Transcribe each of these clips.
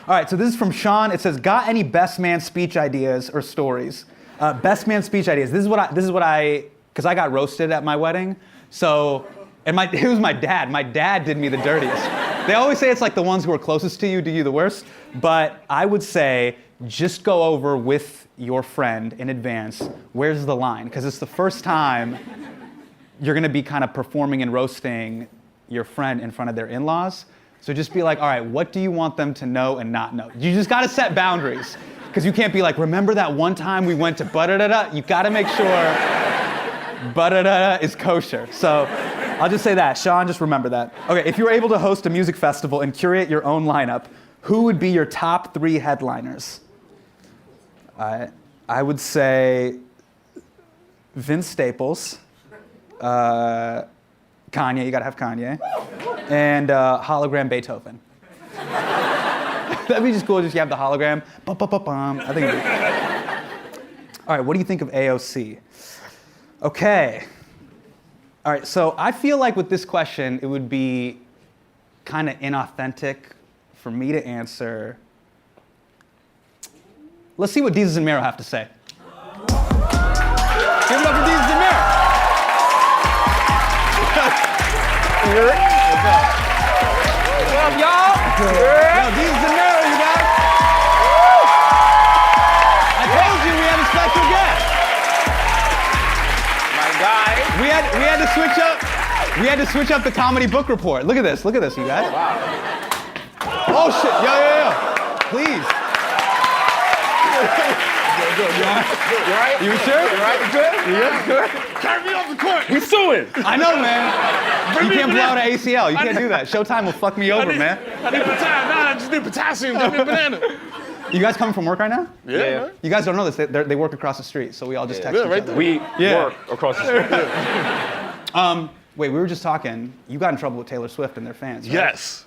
All right, so this is from Sean. It says, got any best man speech ideas or stories? Best man speech ideas. This is what I, because I got roasted at my wedding. So, and it was my dad. My dad did me the dirtiest. They always say it's like the ones who are closest to you do you the worst. But I would say, just go over with your friend in advance, where's the line? Because it's the first time you're gonna be kind of performing and roasting your friend in front of their in-laws. So just be like, all right, what do you want them to know and not know? You just gotta set boundaries. Because you can't be like, remember that one time we went to ba-da-da-da? You gotta make sure ba-da-da-da is kosher. So I'll just say that. Sean, just remember that. Okay, if you were able to host a music festival and curate your own lineup, who would be your top 3 headliners? I would say Vince Staples, Kanye, you gotta have Kanye, and hologram Beethoven. That'd be just cool, just you have the hologram. Bum. I think it'd be... All right, what do you think of AOC? Okay. All right, so I feel like with this question, it would be kind of inauthentic for me to answer. Let's see what Deezus and Mero have to say. Give it up for Deezus and Mero. What's up, y'all? Yo, Deezus and Mero, you guys. I told you we had a special guest. My guy. We had to switch up. We had to switch up the comedy book report. Look at this, you guys. Wow. Oh shit, yo. Please. Good. You right? You sure? You right? You good? Yeah, good. Carry me off the court. He's suing. I know, man. You can't blow out an ACL. You can't do that. Showtime will fuck me over, man. I need potassium. I just need potassium. Give me a banana. You guys coming from work right now? Yeah. You guys don't know this. They work across the street, so we all just text each right other. there. We work across the street. Wait, we were just talking. You got in trouble with Taylor Swift and their fans, right? Yes.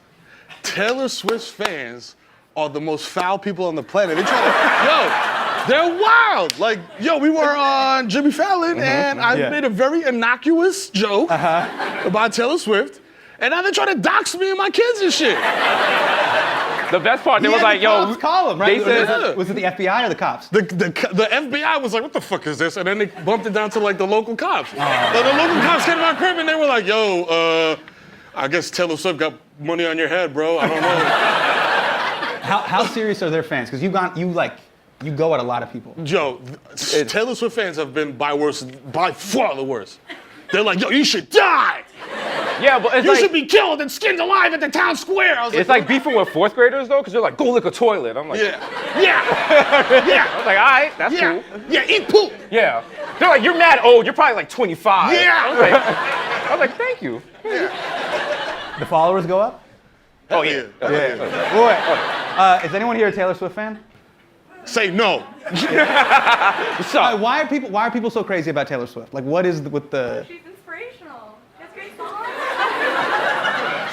Taylor Swift's fans are the most foul people on the planet. They try to, they're wild. Like, we were on Jimmy Fallon, and I made a very innocuous joke about Taylor Swift, and now they're trying to dox me and my kids and shit. The best part, they was like, cops call them, right? They said, was it the FBI or the cops? The FBI was like, what the fuck is this? And then they bumped it down to like the local cops. The local cops came to my crib and they were like, I guess Taylor Swift got money on your head, bro. I don't know. How serious are their fans? Because you go at a lot of people. Taylor Swift fans have been by far the worst. They're like, you should die. yeah, but it's You like, should be killed and skinned alive at the town square. I was it's like beefing with 4th graders though, because they're like, go lick a toilet. I'm like, yeah. I was like, all right, that's cool. Yeah, eat poop. Yeah. They're like, you're mad old. You're probably like 25. Yeah. I was like, thank you. The followers go up? Oh, yeah. Wait. Is anyone here a Taylor Swift fan? Say no. What's up? Why are people so crazy about Taylor Swift? Like, what is with the? She's inspirational. She has great songs.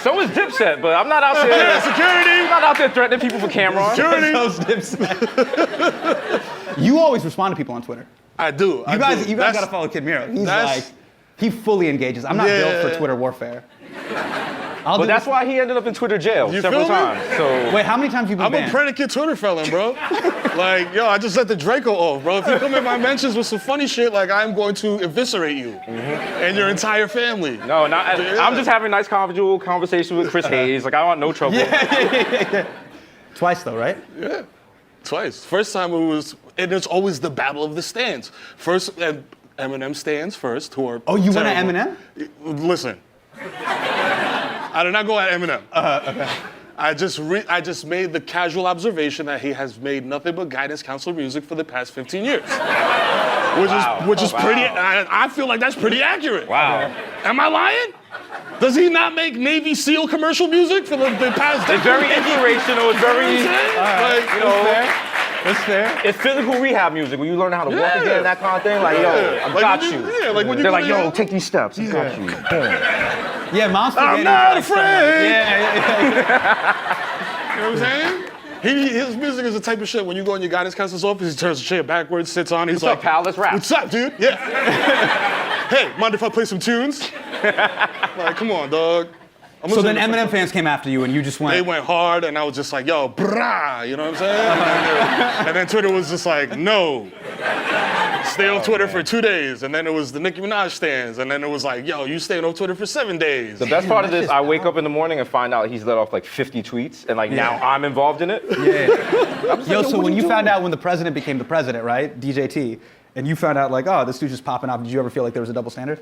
So is Dipset, but I'm not out there. Security. I'm not out there threatening people for camera. You always respond to people on Twitter. I do. You guys gotta follow Kid Mero. He fully engages. I'm not built for Twitter warfare. But that's why he ended up in Twitter jail several times. So wait, how many times have you been I'm banned? a predicate Twitter felon, bro. I just let the Draco off, bro. If you come in my mentions with some funny shit, I'm going to eviscerate you and your entire family. no, I'm just having a nice casual conversation with Chris Hayes. Like, I want no trouble. Yeah. Twice though, right? Yeah, twice. First time and it's always the battle of the stands. First, Eminem stands first, who are you went at terrible. Eminem? Listen. I did not go at Eminem. Okay. I just made the casual observation that he has made nothing but guidance counselor music for the past 15 years. Which is pretty, I feel like that's pretty accurate. Wow. Am I lying? Does he not make Navy SEAL commercial music for the past decade? It's very inspirational. It's very, That's fair. It's physical rehab music when you learn how to walk again and that kind of thing. Like, I got you. Yeah, like when you They're like, take these steps. I got you. Boom. Yeah, Mom's I'm not afraid. Yeah. You know what I'm saying? His music is the type of shit when you go in your guidance counselor's office, he turns the chair backwards, sits on, he's What's up, pal? Let's rap. What's up, dude? Yeah. Hey, mind if I play some tunes? Like, come on, dog. I'm So listening then to Eminem fans came after you and you just went. They went hard, and I was just like, yo, brah, you know what I'm saying? And then Twitter was just like, no. Stay off Twitter for 2 days, and then it was the Nicki Minaj stands, and then it was like, yo, you staying off Twitter for 7 days. The best part of that's this, just I wake up in the morning and find out he's let off like 50 tweets, and like now I'm involved in it. Yeah. Yo, so what when you you found out when the president became the president, right, DJT, and you found out like, oh, this dude's just popping off, did you ever feel like there was a double standard?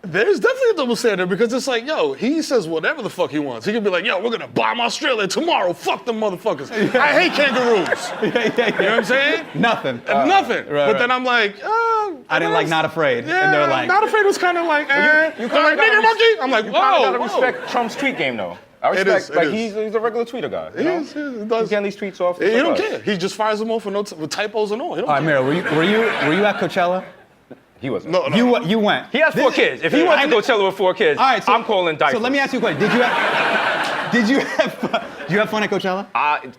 There's definitely a double standard because it's like, yo, he says whatever the fuck he wants. He could be like, yo, we're gonna bomb Australia tomorrow. Fuck them motherfuckers. I hate kangaroos. You know what I'm saying? Nothing. Nothing. right, But then I'm like, I didn't like Not Afraid. Yeah, And they're like, Not Afraid was kind of like, you they're like, nigger monkey. I'm like, You kind of gotta whoa. respect Trump's tweet game though. I It respect, is, it like is. he's a regular tweeter guy. You know? He He's does. getting these tweets off. He don't like us. care. He just fires them off with typos and all. He don't all right, care. Mira, were you at Coachella? He wasn't. No. You went. He has 4 kids. If he went to Coachella with 4 kids, All right, so, I'm calling diapers. So let me ask you a question. Did you have fun at Coachella?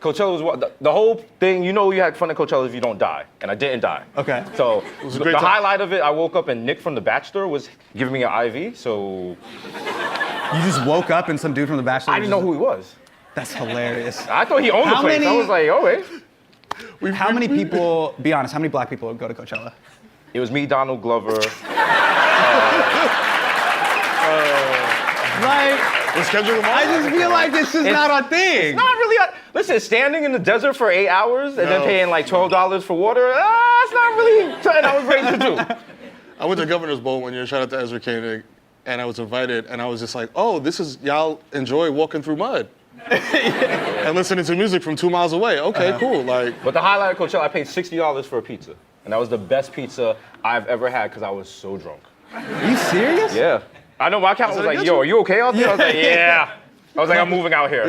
Coachella was the whole thing. You know, you had fun at Coachella if you don't die, and I didn't die. Okay. So was a the great time. highlight of it, I woke up and Nick from The Bachelor was giving me an IV. So You just woke up and some dude from The Bachelor. I didn't know who he was. That's hilarious. I thought he owned the How place. I many- was like, oh wait. How many people, be honest, how many black people go to Coachella? It was me, Donald Glover. Like, Was Kendrick Lamar? I just feel like it's just not our thing. Not really. Listen, standing in the desert for 8 hours and then No. paying like $12 for water, that's not really something I was raised to do. I went to Governor's Bowl one year. Shout out to Ezra Koenig. And I was invited, and I was just like, oh, this is, y'all enjoy walking through mud. And listening to music from 2 miles away. Okay, cool. Like, But the highlight of Coachella, I paid $60 for a pizza. And that was the best pizza I've ever had because I was so drunk. Are you serious? Yeah. I know my accountant was that like, good? yo, are you okay out there? I was like, yeah. I was like, I'm moving out here.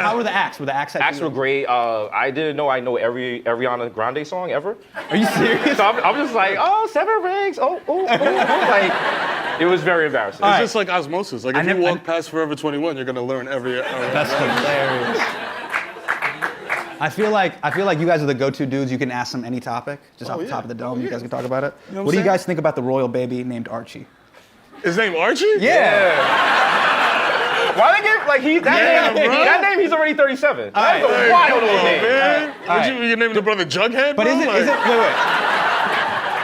How were the acts? Were the acts Acts were great. I didn't know I know every Ariana Grande song ever. Are you serious? So I'm just like, oh, 7 rings. Oh. Like, it was very embarrassing. it's just like osmosis. Like, if never- you walk past Forever 21, you're gonna learn every. That's hilarious. I feel like you guys are the go-to dudes. You can ask them any topic, just off the yeah. top of the dome. You guys can talk about it. know what What do you I'm guys think about the royal baby named Archie? His name Archie? Why they give, like, Yeah, bro. that name, he's already 37. That's right. a wild Come old on, name. man. right. You naming the brother Jughead? But bro? wait.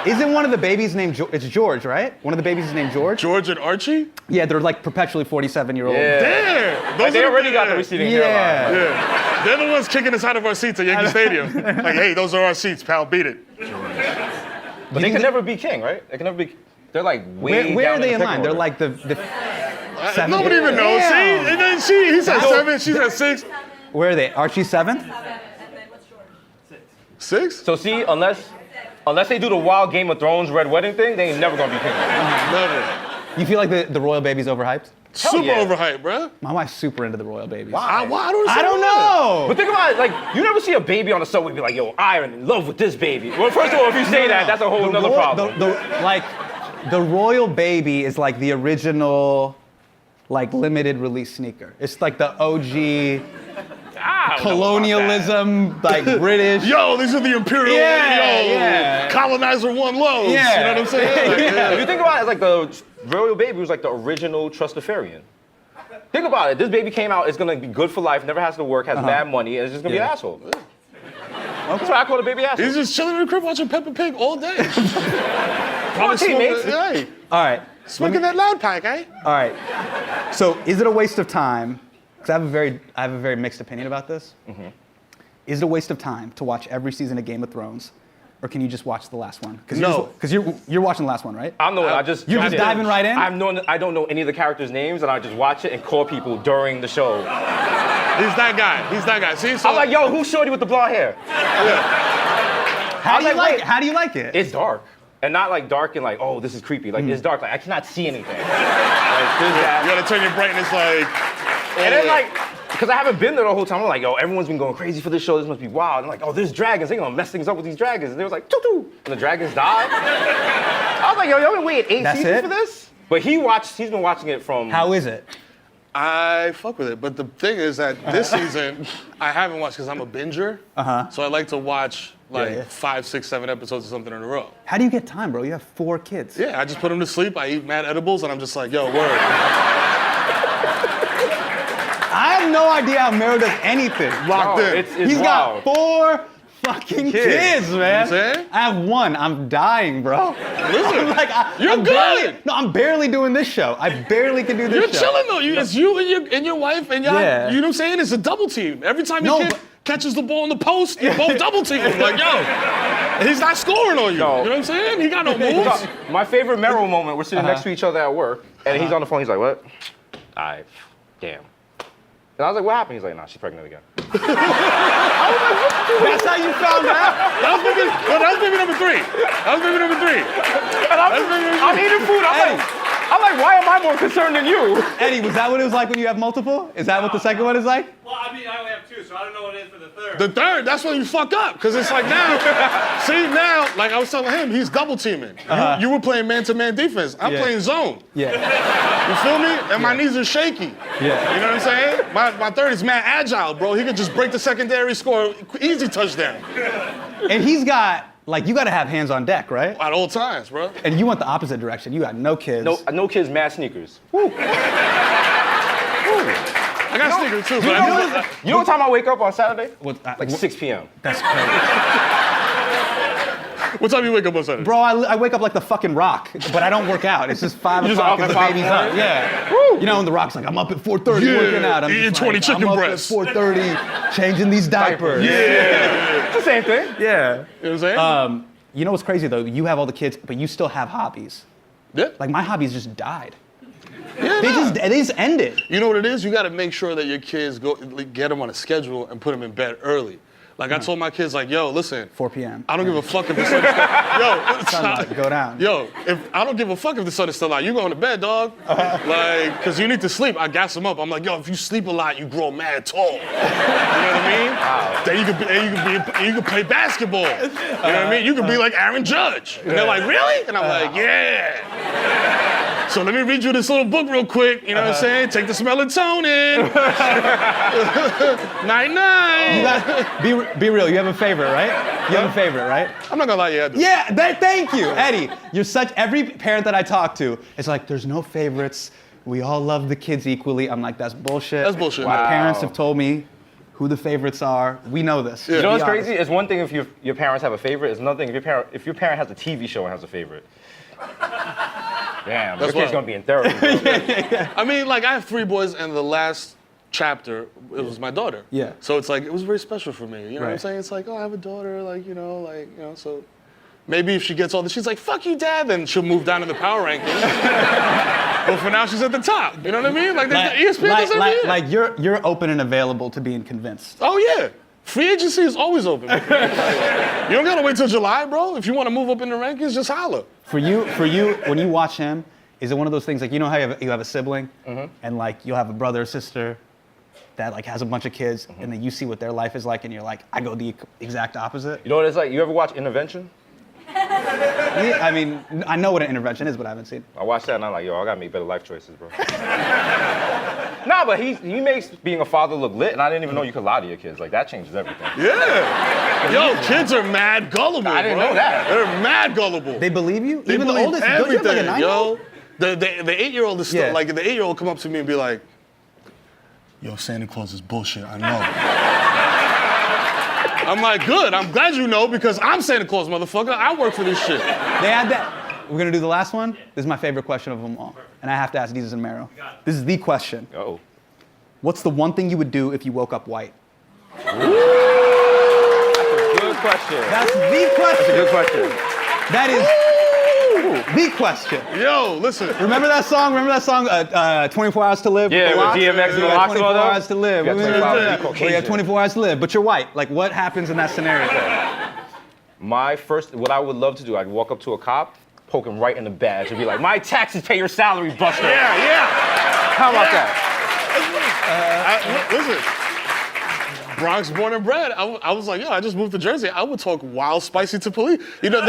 Isn't one of the babies named it's George, right? One of the babies is named George. George and Archie? Yeah, they're like perpetually 47-year-old. Yeah. Damn! Like, they are the- already got the receiving hairline. Yeah. Yeah. They're the ones kicking us out of our seats at Yankee Stadium. Like, hey, those are our seats, pal. Beat it. But they can never be king, right? They can never be. They're like way Where down are they the in pecking line? They're order. like the seventh. Nobody even knows. Damn. See? And then he said 7, she said 6. Where are they? Archie 7th? And then what's George? 6? So see, unless they do the wild Game of Thrones Red Wedding thing, they ain't never gonna be king. Never. You feel like the royal baby's overhyped? Super yeah. overhyped, bro. My wife's super into the royal babies. I don't I don't know. But think about it, like, you never see a baby on the subway be like, yo, I'm in love with this baby. Well, first of all, if you say that, that's a whole nother problem. The royal baby is like the original, like limited release sneaker. It's like the OG colonialism, like British. Yo, these are the imperial, colonizer one lows. Yeah. You know what I'm saying? Like, If you think about it, it's like the royal baby was like the original Trustafarian. Think about it. This baby came out, it's gonna be good for life, never has to work, has mad money, and it's just gonna be an asshole. That's why I call the baby asshole. He's just chilling in the crib watching Peppa Pig all day. Come on, teammates. Hey, All right. smoking that loud pack, eh? All right. So, is it a waste of time? Because I have a very mixed opinion about this. Mm-hmm. Is it a waste of time to watch every season of Game of Thrones, or can you just watch the last one? No. Because you're watching the last one, right? I'm the one. You're just jumped in. diving right in? I don't know any of the characters' names, and I just watch it and call people during the show. He's that guy. He's that guy. See, so I'm like, yo, who's shorty with the blonde hair? How do you like, like? wait. How do you like it? It's dark. And not like dark and like, oh, this is creepy. Like, it's dark. Like, I cannot see anything. Like, there's that. you gotta turn your brightness like. And then like, because I haven't been there the whole time, I'm like, yo, everyone's been going crazy for this show. This must be wild. And I'm like, oh, there's dragons. They're gonna mess things up with these dragons. And they was like, doo-doo. And the dragons died. I was like, yo, y'all been waiting 8 That's seasons it? for this? But he's been watching it from. How is it? I fuck with it, but the thing is that this season I haven't watched because I'm a binger. So I like to watch like Yeah. 5, 6, 7 episodes or something in a row. How do you get time, bro? You have 4 kids. Yeah, I just put them to sleep. I eat mad edibles, and I'm just like, yo, word. I have no idea how Mero does anything. Locked No, in. it's He's wild. got 4 fucking kids, man. You know what I'm saying? I have 1. I'm dying, bro. Listen, you're I'm good. I'm barely doing this show. I barely can do this You're show. chilling though. It's you and your wife and y'all. Yeah. You know what I'm saying? It's a double team. Every time your No, kid but- catches the ball in the post, you both double team him. Like, yo, he's not scoring on you. No. You know what I'm saying? He got no moves. My favorite Merrill moment, we're sitting next to each other at work, and he's on the phone, he's like, what? Damn. And I was like, what happened? He's like, nah, she's pregnant again. That's how you found out? That was baby number 3. That was baby number 3. And I'm eating food, I'm like, why am I more concerned than you? Eddie, was that what it was like when you have multiple? Is that what the second one is like? Well, I mean, I only have 2, so I don't know what it is for the third. The third, that's when you fuck up. Because it's like now, see now, like I was telling him, he's double teaming. You were playing man-to-man defense. I'm Yeah. playing zone. Yeah. You feel me? And my knees are shaky. Yeah. You know what I'm saying? My third is mad agile, bro. He could just break the secondary, score, easy touchdown And he's got, like, you got to have hands on deck, right? at all times, bro. And you went the opposite direction. You got no kids. No kids, mad sneakers. I got sneakers too, but You know what time I wake up on Saturday? Like What- 6 p.m. That's crazy. what time you wake up on Saturday? Bro, I wake up like the fucking Rock, but I don't work out. It's just 5 just o'clock up and at the 5 baby's a.m.? up. Yeah. You know, and the Rock's like, I'm up at 4:30 Yeah, working out. I'm eating just 20 like, chicken I'm breasts. up at 4:30 changing these diapers. It's the same thing. Yeah. You know what I'm saying? You know what's crazy though? You have all the kids, but you still have hobbies. yeah. Like my hobbies just died. Yeah, They just ended. You know what it is? You got to make sure that your kids get them on a schedule and put them in bed early. Like I told my kids, like, yo, listen. 4 p.m. I don't give a fuck if the sun is still Sunlight, go down. Yo, if I don't give a fuck if the sun is still out, you going to bed, dog. Like, cause you need to sleep. I gas them up. I'm like, yo, if you sleep a lot, you grow mad tall. You know what I mean? Then you can play basketball. You know what I mean? You can be like Aaron Judge. And they're like, really? And I'm like, yeah. So let me read you this little book real quick. You know what I'm saying? Take the melatonin. Night-night. You got, be real. You have a favorite, right? You have a favorite, right? I'm not gonna lie, yeah, I do. Yeah. Thank you, Eddie. You're such. Every parent that I talk to, it's like there's no favorites. We all love the kids equally. I'm like, that's bullshit. That's bullshit. My Wow. parents have told me who the favorites are. We know this. You know what's Be honest. crazy? It's one thing if your parents have a favorite. It's another thing if your parent has a TV show and has a favorite. Damn, That's your kid's wild. gonna be in therapy. Bro. I mean, like, I have 3 boys, and the last chapter, it was my daughter. Yeah. So it's like, it was very special for me. You know what I'm Right. saying? It's like, oh, I have a daughter, so maybe if she gets all this, she's like, fuck you, dad, then she'll move down in the power rankings. But for now, she's at the top. You know what I mean? Like, ESPN does every year. like you're open and available to being convinced. Oh, yeah. Free agency is always open. You don't gotta wait till July, bro. If you wanna move up in the rankings, just holler. For you, when you watch him, is it one of those things like you know how you have a sibling, and like you'll have a brother or sister that like has a bunch of kids, and then you see what their life is like, and you're like, I go the exact opposite. You know what it's like? You ever watch Intervention? Yeah, I mean, I know what an intervention is, but I haven't seen. I watched that and I'm like, yo, I gotta make better life choices, bro. Nah, but he makes being a father look lit, and I didn't even know you could lie to your kids. Like that changes everything. Yeah. Yo, kids are mad gullible, I didn't bro. know that. They're mad gullible. They believe you? They Even the believe oldest? Don't you have like a everything, 9-year-old? yo. The 8-year-old is still, Yeah. like, the 8-year-old come up to me and be like, yo, Santa Claus is bullshit, I know. I'm like, good, I'm glad you know, because I'm Santa Claus, motherfucker. I work for this shit. They had that. We're gonna do the last one. This is my favorite question of them all, and I have to ask Jesus and Mero. This is the question. Oh. What's the one thing you would do if you woke up white? Good question. That's the question. Good question. That is the question. Yo, listen. Remember that song? 24 Hours to Live? Yeah, the with Lox? DMX and the Yeah, Lox and 24 all that? Hours to Live. You got 24 hours to be Yeah, Caucasian. 24 Hours to Live. But you're white. Like, what happens in that scenario? What I would love to do, I'd walk up to a cop, poke him right in the badge, and be like, my taxes pay your salary, buster. Yeah. How about that? Listen. Bronx born and bred. I was like, yo, I just moved to Jersey. I would talk wild spicy to police. You know,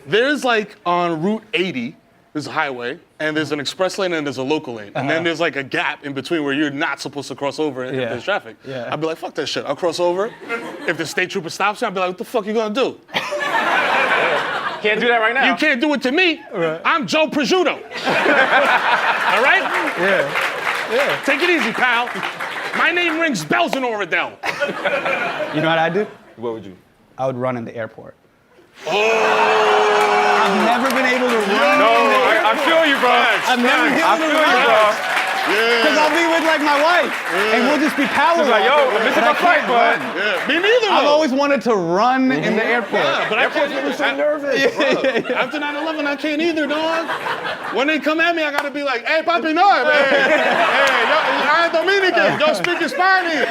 there's like on Route 80, there's a highway, and there's an express lane and there's a local lane. And then there's like a gap in between where you're not supposed to cross over if Yeah. there's traffic. Yeah. I'd be like, fuck that shit. I'll cross over. If the state trooper stops me, I'd be like, what the fuck you gonna do? Can't do that right now. You can't do it to me. I'm Joe Prosciutto. All right? Yeah. Take it easy, pal. My name rings bells in Oradell. You know what I do? What would you? I would run in the airport. Oh. I've never been able to run. No, I feel you, bro. I've never been I able feel to you, run. bro. Because I'll be with like my wife, and we'll just be power It's like, yo, walking, I'm missing and I my flight, can't bud. run. Yeah. Me neither, I've though. always wanted to run in the airport. Yeah, but I can't. You're so nervous. Bro, after 9/11, I can't either, dog. When they come at me, I gotta be like, hey, papi, no, hey, yo, Dominican, don't speak Spanish.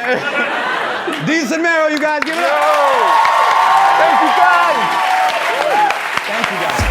Decent Mero, you guys, give it up. Thank you, guys. Thank you guys.